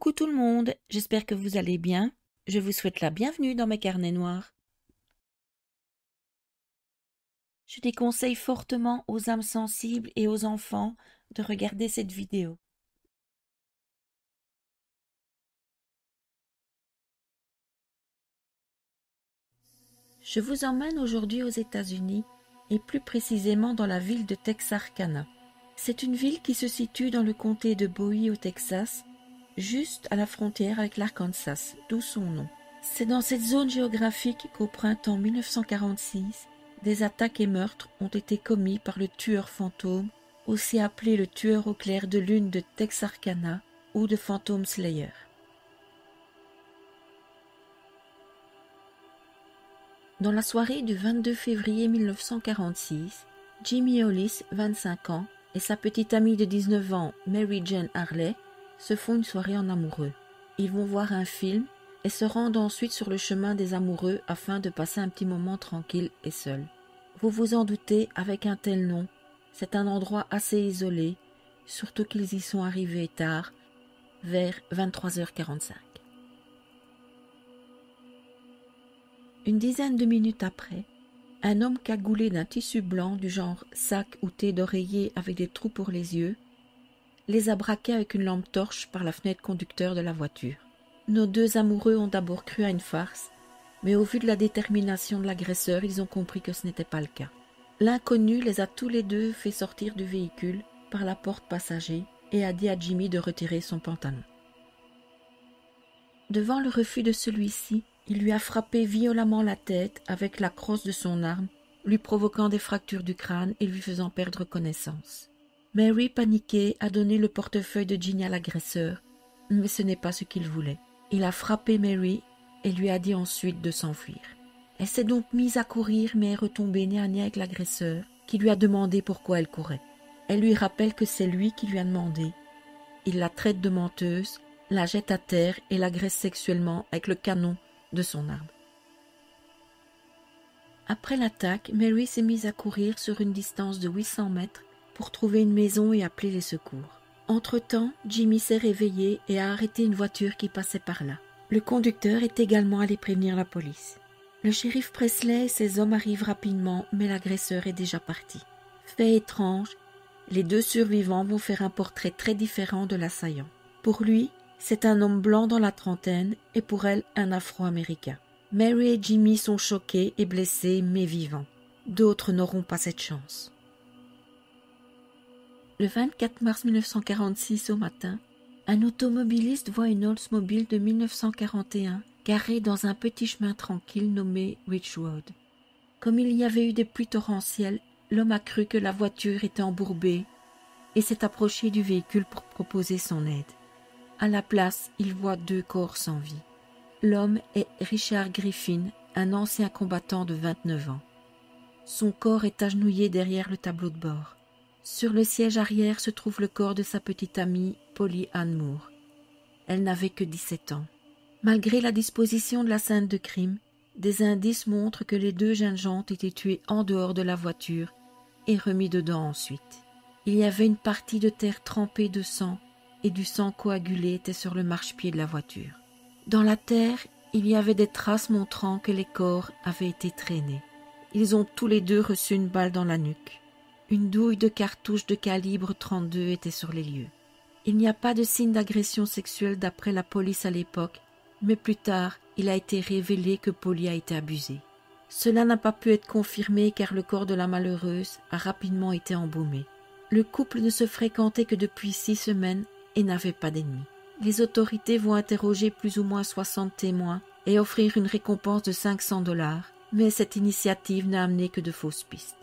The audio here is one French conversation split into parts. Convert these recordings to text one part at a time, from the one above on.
Coucou tout le monde, j'espère que vous allez bien. Je vous souhaite la bienvenue dans mes carnets noirs. Je déconseille fortement aux âmes sensibles et aux enfants de regarder cette vidéo. Je vous emmène aujourd'hui aux États-Unis et plus précisément dans la ville de Texarkana. C'est une ville qui se situe dans le comté de Bowie au Texas, juste à la frontière avec l'Arkansas, d'où son nom. C'est dans cette zone géographique qu'au printemps 1946, des attaques et meurtres ont été commis par le tueur fantôme, aussi appelé le tueur au clair de lune de Texarkana ou de Phantom Slayer. Dans la soirée du 22 février 1946, Jimmy Hollis, 25 ans, et sa petite amie de 19 ans, Mary Jane Harley, se font une soirée en amoureux. Ils vont voir un film et se rendent ensuite sur le chemin des amoureux afin de passer un petit moment tranquille et seul. Vous vous en doutez, avec un tel nom, c'est un endroit assez isolé, surtout qu'ils y sont arrivés tard, vers 23h45. Une dizaine de minutes après, un homme cagoulé d'un tissu blanc du genre sac ou thé d'oreiller avec des trous pour les yeux les a braqués avec une lampe torche par la fenêtre conducteur de la voiture. Nos deux amoureux ont d'abord cru à une farce, mais au vu de la détermination de l'agresseur, ils ont compris que ce n'était pas le cas. L'inconnu les a tous les deux fait sortir du véhicule par la porte passager et a dit à Jimmy de retirer son pantalon. Devant le refus de celui-ci, il lui a frappé violemment la tête avec la crosse de son arme, lui provoquant des fractures du crâne et lui faisant perdre connaissance. Mary, paniquée, a donné le portefeuille de Ginny à l'agresseur, mais ce n'est pas ce qu'il voulait. Il a frappé Mary et lui a dit ensuite de s'enfuir. Elle s'est donc mise à courir mais est retombée nez à nez avec l'agresseur qui lui a demandé pourquoi elle courait. Elle lui rappelle que c'est lui qui lui a demandé. Il la traite de menteuse, la jette à terre et l'agresse sexuellement avec le canon de son arme. Après l'attaque, Mary s'est mise à courir sur une distance de 800 mètres pour trouver une maison et appeler les secours. Entre-temps, Jimmy s'est réveillé et a arrêté une voiture qui passait par là. Le conducteur est également allé prévenir la police. Le shérif Presley et ses hommes arrivent rapidement, mais l'agresseur est déjà parti. Fait étrange, les deux survivants vont faire un portrait très différent de l'assaillant. Pour lui, c'est un homme blanc dans la trentaine et pour elle, un Afro-Américain. Mary et Jimmy sont choqués et blessés, mais vivants. D'autres n'auront pas cette chance. Le 24 mars 1946 au matin, un automobiliste voit une Oldsmobile de 1941 garée dans un petit chemin tranquille nommé Ridge Road. Comme il y avait eu des pluies torrentielles, l'homme a cru que la voiture était embourbée et s'est approché du véhicule pour proposer son aide. À la place, il voit deux corps sans vie. L'homme est Richard Griffin, un ancien combattant de 29 ans. Son corps est agenouillé derrière le tableau de bord. Sur le siège arrière se trouve le corps de sa petite amie, Polly Ann Moore. Elle n'avait que 17 ans. Malgré la disposition de la scène de crime, des indices montrent que les deux jeunes gens ont été tués en dehors de la voiture et remis dedans ensuite. Il y avait une partie de terre trempée de sang et du sang coagulé était sur le marchepied de la voiture. Dans la terre, il y avait des traces montrant que les corps avaient été traînés. Ils ont tous les deux reçu une balle dans la nuque. Une douille de cartouche de calibre 32 était sur les lieux. Il n'y a pas de signe d'agression sexuelle d'après la police à l'époque, mais plus tard, il a été révélé que Polly a été abusée. Cela n'a pas pu être confirmé car le corps de la malheureuse a rapidement été embaumé. Le couple ne se fréquentait que depuis 6 semaines et n'avait pas d'ennemis. Les autorités vont interroger plus ou moins 60 témoins et offrir une récompense de $500, mais cette initiative n'a amené que de fausses pistes.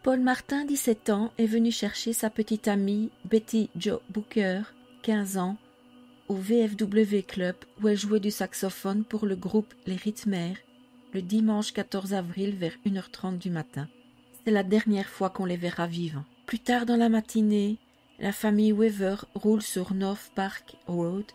Paul Martin, 17 ans, est venu chercher sa petite amie Betty Jo Booker, 15 ans, au VFW Club où elle jouait du saxophone pour le groupe Les Rhythmères le dimanche 14 avril vers 1h30 du matin. C'est la dernière fois qu'on les verra vivants. Plus tard dans la matinée, la famille Weaver roule sur North Park Road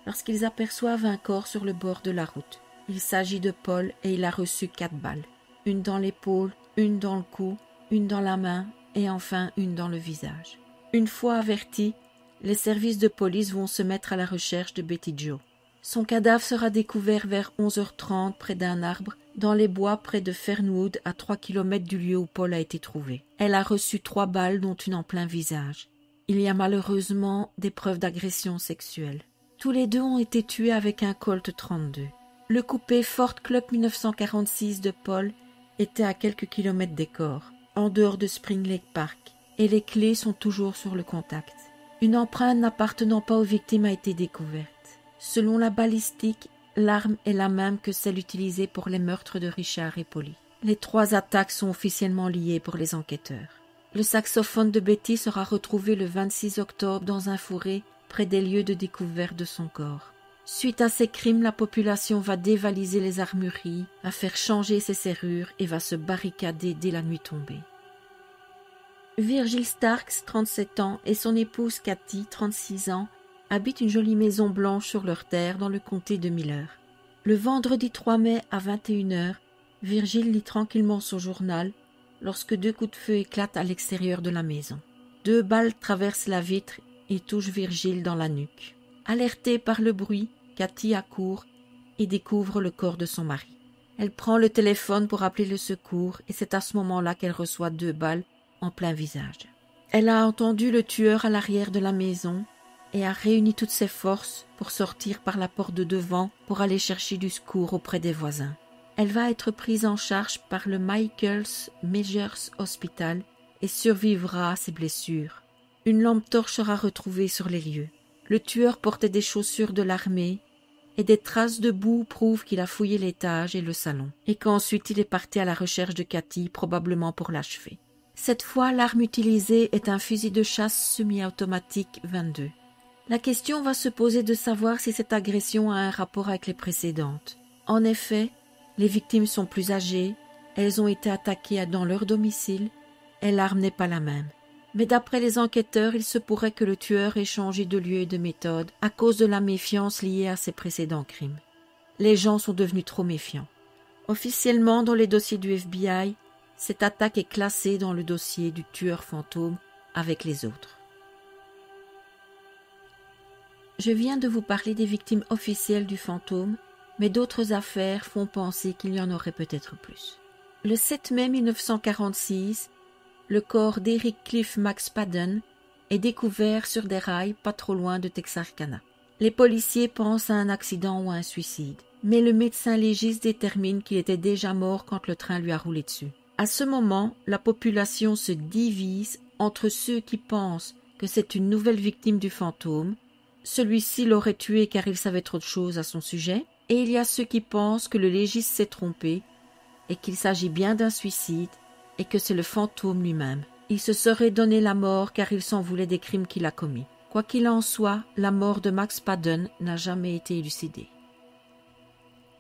lorsqu'ils aperçoivent un corps sur le bord de la route. Il s'agit de Paul et il a reçu 4 balles. Une dans l'épaule, une dans le cou, une dans la main et enfin une dans le visage. Une fois avertis, les services de police vont se mettre à la recherche de Betty Jo. Son cadavre sera découvert vers 11h30 près d'un arbre, dans les bois près de Fernwood, à 3 kilomètres du lieu où Paul a été trouvé. Elle a reçu 3 balles, dont une en plein visage. Il y a malheureusement des preuves d'agression sexuelle. Tous les deux ont été tués avec un Colt 32. Le coupé Ford Club 1946 de Paul était à quelques kilomètres des corps, en dehors de Spring Lake Park, et les clés sont toujours sur le contact. Une empreinte n'appartenant pas aux victimes a été découverte. Selon la balistique, l'arme est la même que celle utilisée pour les meurtres de Richard et Polly. Les 3 attaques sont officiellement liées pour les enquêteurs. Le saxophone de Betty sera retrouvé le 26 octobre dans un fourré près des lieux de découverte de son corps. Suite à ces crimes, la population va dévaliser les armureries, va faire changer ses serrures et va se barricader dès la nuit tombée. Virgil Starks, 37 ans, et son épouse Cathy, 36 ans, habitent une jolie maison blanche sur leur terre dans le comté de Miller. Le vendredi 3 mai à 21h, Virgil lit tranquillement son journal lorsque 2 coups de feu éclatent à l'extérieur de la maison. 2 balles traversent la vitre et touchent Virgil dans la nuque. Alertée par le bruit, Cathy accourt et découvre le corps de son mari. Elle prend le téléphone pour appeler le secours et c'est à ce moment-là qu'elle reçoit 2 balles en plein visage. Elle a entendu le tueur à l'arrière de la maison et a réuni toutes ses forces pour sortir par la porte de devant pour aller chercher du secours auprès des voisins. Elle va être prise en charge par le Michaels Majors Hospital et survivra à ses blessures. Une lampe torche sera retrouvée sur les lieux. Le tueur portait des chaussures de l'armée et des traces de boue prouvent qu'il a fouillé l'étage et le salon et qu'ensuite il est parti à la recherche de Cathy, probablement pour l'achever. Cette fois, l'arme utilisée est un fusil de chasse semi-automatique 22. La question va se poser de savoir si cette agression a un rapport avec les précédentes. En effet, les victimes sont plus âgées, elles ont été attaquées dans leur domicile et l'arme n'est pas la même. Mais d'après les enquêteurs, il se pourrait que le tueur ait changé de lieu et de méthode à cause de la méfiance liée à ses précédents crimes. Les gens sont devenus trop méfiants. Officiellement, dans les dossiers du FBI, cette attaque est classée dans le dossier du tueur fantôme avec les autres. Je viens de vous parler des victimes officielles du fantôme, mais d'autres affaires font penser qu'il y en aurait peut-être plus. Le 7 mai 1946, le corps d'Eric Cliff McSpadden est découvert sur des rails pas trop loin de Texarkana. Les policiers pensent à un accident ou à un suicide, mais le médecin légiste détermine qu'il était déjà mort quand le train lui a roulé dessus. À ce moment, la population se divise entre ceux qui pensent que c'est une nouvelle victime du fantôme, celui-ci l'aurait tué car il savait trop de choses à son sujet, et il y a ceux qui pensent que le légiste s'est trompé et qu'il s'agit bien d'un suicide et que c'est le fantôme lui-même. Il se serait donné la mort car il s'en voulait des crimes qu'il a commis. Quoi qu'il en soit, la mort de McSpadden n'a jamais été élucidée.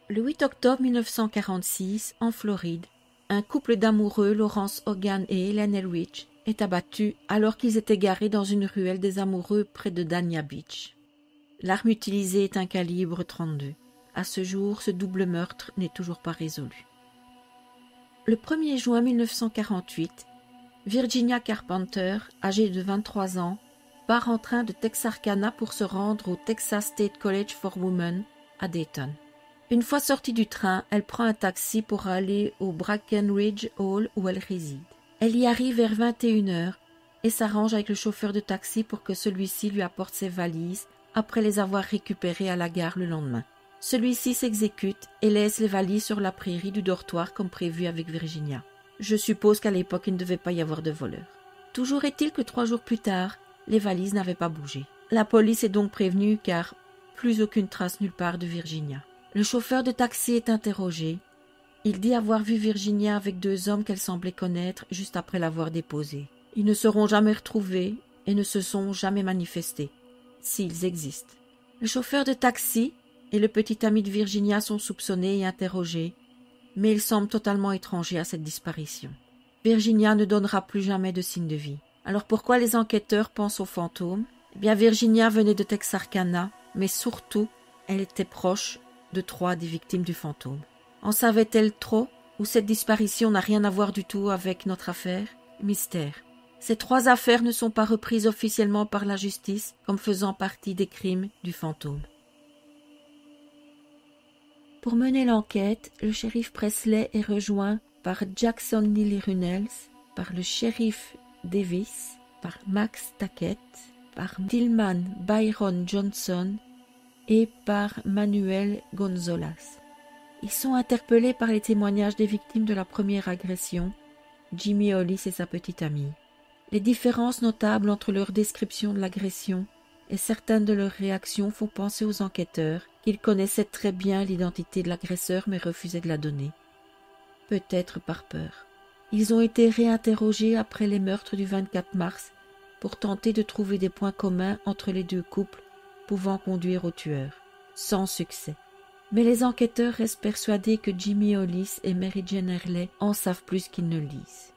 Le 8 octobre 1946, en Floride, un couple d'amoureux, Lawrence Hogan et Helen Elrich, est abattu alors qu'ils étaient garés dans une ruelle des amoureux près de Dania Beach. L'arme utilisée est un calibre 32. À ce jour, ce double meurtre n'est toujours pas résolu. Le 1er juin 1948, Virginia Carpenter, âgée de 23 ans, part en train de Texarkana pour se rendre au Texas State College for Women à Dayton. Une fois sortie du train, elle prend un taxi pour aller au Brackenridge Hall où elle réside. Elle y arrive vers 21h et s'arrange avec le chauffeur de taxi pour que celui-ci lui apporte ses valises après les avoir récupérées à la gare le lendemain. Celui-ci s'exécute et laisse les valises sur la prairie du dortoir comme prévu avec Virginia. Je suppose qu'à l'époque, il ne devait pas y avoir de voleurs. Toujours est-il que 3 jours plus tard, les valises n'avaient pas bougé. La police est donc prévenue car plus aucune trace nulle part de Virginia. Le chauffeur de taxi est interrogé. Il dit avoir vu Virginia avec 2 hommes qu'elle semblait connaître juste après l'avoir déposée. Ils ne seront jamais retrouvés et ne se sont jamais manifestés, s'ils existent. Le chauffeur de taxi et le petit ami de Virginia sont soupçonnés et interrogés, mais ils semblent totalement étrangers à cette disparition. Virginia ne donnera plus jamais de signe de vie. Alors pourquoi les enquêteurs pensent aux fantômes ? Eh bien, Virginia venait de Texarkana, mais surtout, elle était proche de 3 des victimes du fantôme. En savait-elle trop ou cette disparition n'a rien à voir du tout avec notre affaire ? Mystère. Ces 3 affaires ne sont pas reprises officiellement par la justice comme faisant partie des crimes du fantôme. Pour mener l'enquête, le shérif Presley est rejoint par Jackson Neely Runnels, par le shérif Davis, par Max Tackett, par Tillman Byron Johnson et par Manuel Gonzalez. Ils sont interpellés par les témoignages des victimes de la première agression, Jimmy Hollis et sa petite amie. Les différences notables entre leur description de l'agression et certaines de leurs réactions font penser aux enquêteurs qu'ils connaissaient très bien l'identité de l'agresseur mais refusaient de la donner. Peut-être par peur. Ils ont été réinterrogés après les meurtres du 24 mars pour tenter de trouver des points communs entre les 2 couples pouvant conduire au tueur, sans succès. Mais les enquêteurs restent persuadés que Jimmy Hollis et Mary Jane Hurley en savent plus qu'ils ne lisent.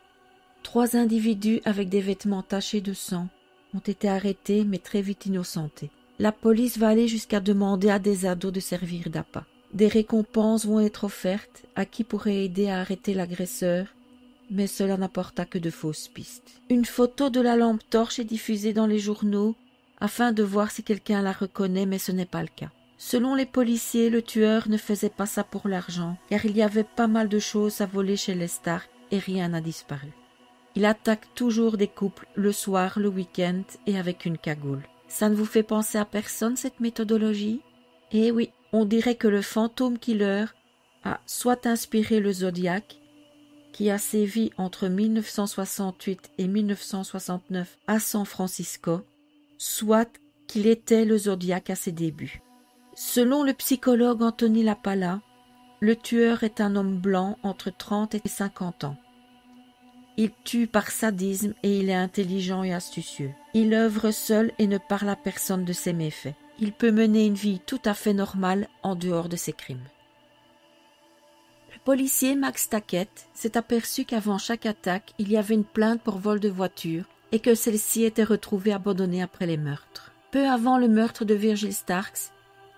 3 individus avec des vêtements tachés de sang ont été arrêtés mais très vite innocentés. La police va aller jusqu'à demander à des ados de servir d'appât. Des récompenses vont être offertes à qui pourrait aider à arrêter l'agresseur, mais cela n'apporta que de fausses pistes. Une photo de la lampe torche est diffusée dans les journaux afin de voir si quelqu'un la reconnaît, mais ce n'est pas le cas. Selon les policiers, le tueur ne faisait pas ça pour l'argent, car il y avait pas mal de choses à voler chez les Stark et rien n'a disparu. Il attaque toujours des couples le soir, le week-end et avec une cagoule. Ça ne vous fait penser à personne, cette méthodologie? Eh oui, on dirait que le fantôme killer a soit inspiré le Zodiac, qui a sévi entre 1968 et 1969 à San Francisco, soit qu'il était le Zodiac à ses débuts. Selon le psychologue Anthony Lapala, le tueur est un homme blanc entre 30 et 50 ans. Il tue par sadisme et il est intelligent et astucieux. Il œuvre seul et ne parle à personne de ses méfaits. Il peut mener une vie tout à fait normale en dehors de ses crimes. Le policier Max Tackett s'est aperçu qu'avant chaque attaque, il y avait une plainte pour vol de voiture et que celle-ci était retrouvée abandonnée après les meurtres. Peu avant le meurtre de Virgil Starks,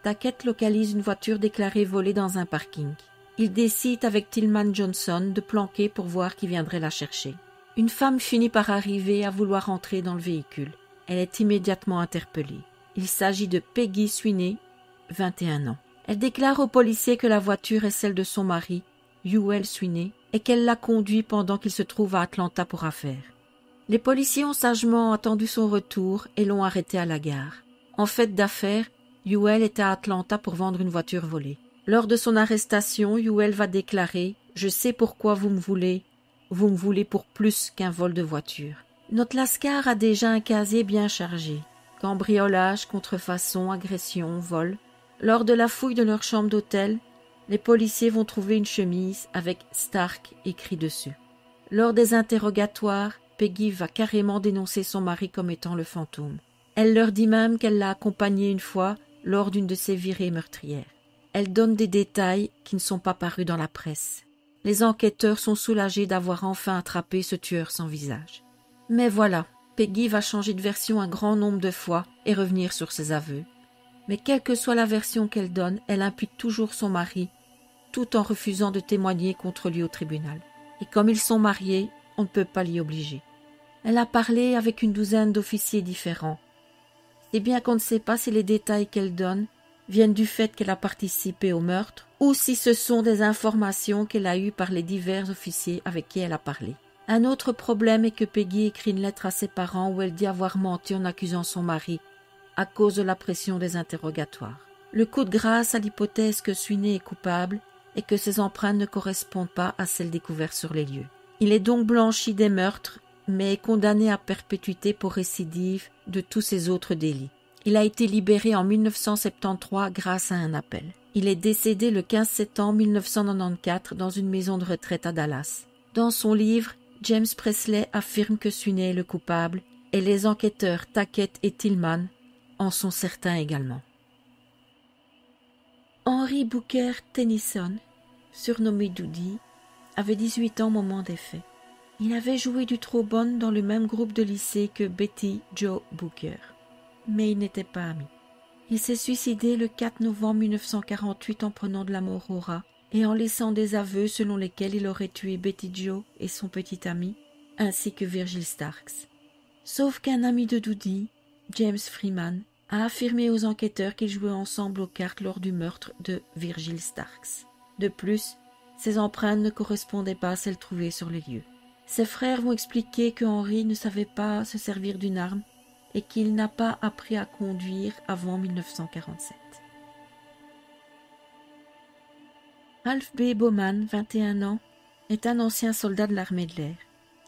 Tackett localise une voiture déclarée volée dans un parking. Il décide avec Tillman Johnson de planquer pour voir qui viendrait la chercher. Une femme finit par arriver à vouloir entrer dans le véhicule. Elle est immédiatement interpellée. Il s'agit de Peggy Sweeney, 21 ans. Elle déclare aux policiers que la voiture est celle de son mari, Ewell Sweeney, et qu'elle l'a conduit pendant qu'il se trouve à Atlanta pour affaires. Les policiers ont sagement attendu son retour et l'ont arrêté à la gare. En fait d'affaires, Ewell était à Atlanta pour vendre une voiture volée. Lors de son arrestation, Ewell va déclarer « Je sais pourquoi vous me voulez pour plus qu'un vol de voiture. » Notre Lascar a déjà un casier bien chargé. Cambriolage, contrefaçon, agression, vol. Lors de la fouille de leur chambre d'hôtel, les policiers vont trouver une chemise avec « Stark » écrit dessus. Lors des interrogatoires, Peggy va carrément dénoncer son mari comme étant le fantôme. Elle leur dit même qu'elle l'a accompagné une fois lors d'une de ses virées meurtrières. Elle donne des détails qui ne sont pas parus dans la presse. Les enquêteurs sont soulagés d'avoir enfin attrapé ce tueur sans visage. Mais voilà, Peggy va changer de version un grand nombre de fois et revenir sur ses aveux. Mais quelle que soit la version qu'elle donne, elle impute toujours son mari, tout en refusant de témoigner contre lui au tribunal. Et comme ils sont mariés, on ne peut pas l'y obliger. Elle a parlé avec une douzaine d'officiers différents. C'est bien qu'on ne sait pas si les détails qu'elle donne viennent du fait qu'elle a participé au meurtre ou si ce sont des informations qu'elle a eues par les divers officiers avec qui elle a parlé. Un autre problème est que Peggy écrit une lettre à ses parents où elle dit avoir menti en accusant son mari à cause de la pression des interrogatoires. Le coup de grâce à l'hypothèse que Sweeney est coupable et que ses empreintes ne correspondent pas à celles découvertes sur les lieux. Il est donc blanchi des meurtres, mais est condamné à perpétuité pour récidive de tous ses autres délits. Il a été libéré en 1973 grâce à un appel. Il est décédé le 15 septembre 1994 dans une maison de retraite à Dallas. Dans son livre, James Presley affirme que Sweeney est le coupable et les enquêteurs Tackett et Tillman en sont certains également. Henry Booker Tennyson, surnommé Doody, avait 18 ans au moment des faits. Il avait joué du trombone dans le même groupe de lycée que Betty Jo Booker. Mais ils n'étaient pas amis. Il s'est suicidé le 4 novembre 1948 en prenant de la morphine et en laissant des aveux selon lesquels il aurait tué Betty Jo et son petit ami, ainsi que Virgil Starks. Sauf qu'un ami de Doody, James Freeman, a affirmé aux enquêteurs qu'ils jouaient ensemble aux cartes lors du meurtre de Virgil Starks. De plus, ces empreintes ne correspondaient pas à celles trouvées sur les lieux. Ses frères vont expliquer que Henry ne savait pas se servir d'une arme et qu'il n'a pas appris à conduire avant 1947. Ralph B. Bowman, 21 ans, est un ancien soldat de l'armée de l'air.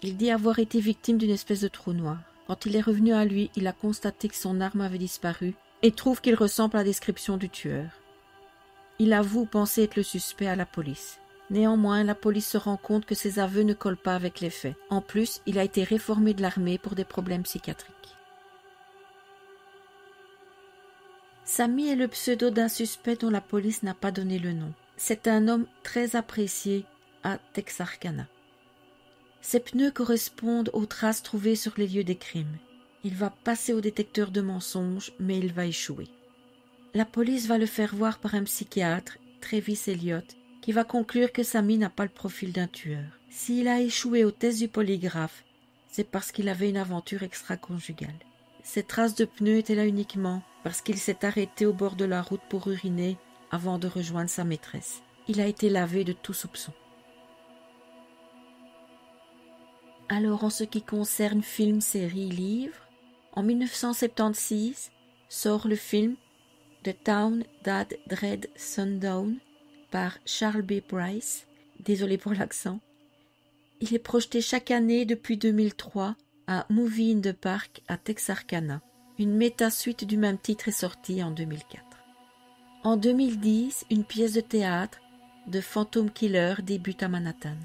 Il dit avoir été victime d'une espèce de trou noir. Quand il est revenu à lui, il a constaté que son arme avait disparu et trouve qu'il ressemble à la description du tueur. Il avoue penser être le suspect à la police. Néanmoins, la police se rend compte que ses aveux ne collent pas avec les faits. En plus, il a été réformé de l'armée pour des problèmes psychiatriques. Sammy est le pseudo d'un suspect dont la police n'a pas donné le nom. C'est un homme très apprécié à Texarkana. Ses pneus correspondent aux traces trouvées sur les lieux des crimes. Il va passer au détecteur de mensonges, mais il va échouer. La police va le faire voir par un psychiatre, Travis Elliott, qui va conclure que Sammy n'a pas le profil d'un tueur. S'il a échoué au test du polygraphe, c'est parce qu'il avait une aventure extra-conjugale. Ces traces de pneus étaient là uniquement parce qu'il s'est arrêté au bord de la route pour uriner avant de rejoindre sa maîtresse. Il a été lavé de tout soupçon. Alors, en ce qui concerne film, série, livre, en 1976 sort le film The Town That Dread Sundown par Charles B. Price. Désolé pour l'accent. Il est projeté chaque année depuis 2003 à Movie in the Park à Texarkana. Une méta-suite du même titre est sortie en 2004. En 2010, une pièce de théâtre, The Phantom Killer, débute à Manhattan.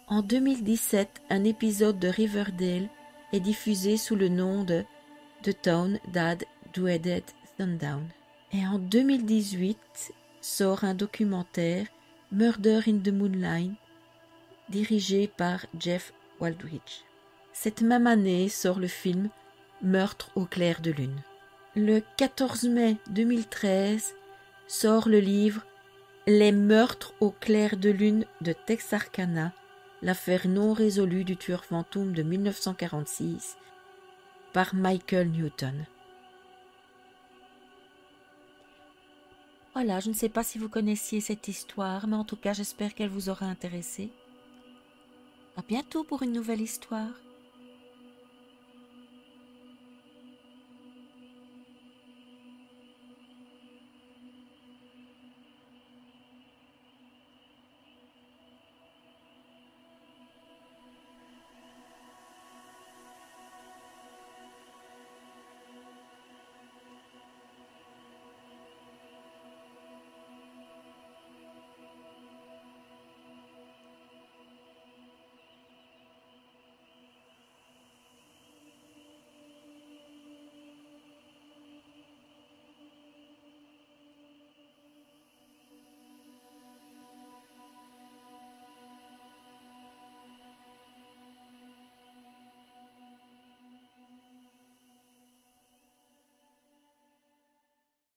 En 2017, un épisode de Riverdale est diffusé sous le nom de The Town That Dreaded Sundown. Et en 2018 sort un documentaire Murder in the Moonlight, dirigé par Jeff Waldrich. Cette même année sort le film Meurtre au clair de lune. Le 14 mai 2013 sort le livre Les meurtres au clair de lune de Texarkana, l'affaire non résolue du tueur fantôme de 1946 par Michael Newton. Voilà, je ne sais pas si vous connaissiez cette histoire, mais en tout cas, j'espère qu'elle vous aura intéressé. À bientôt pour une nouvelle histoire.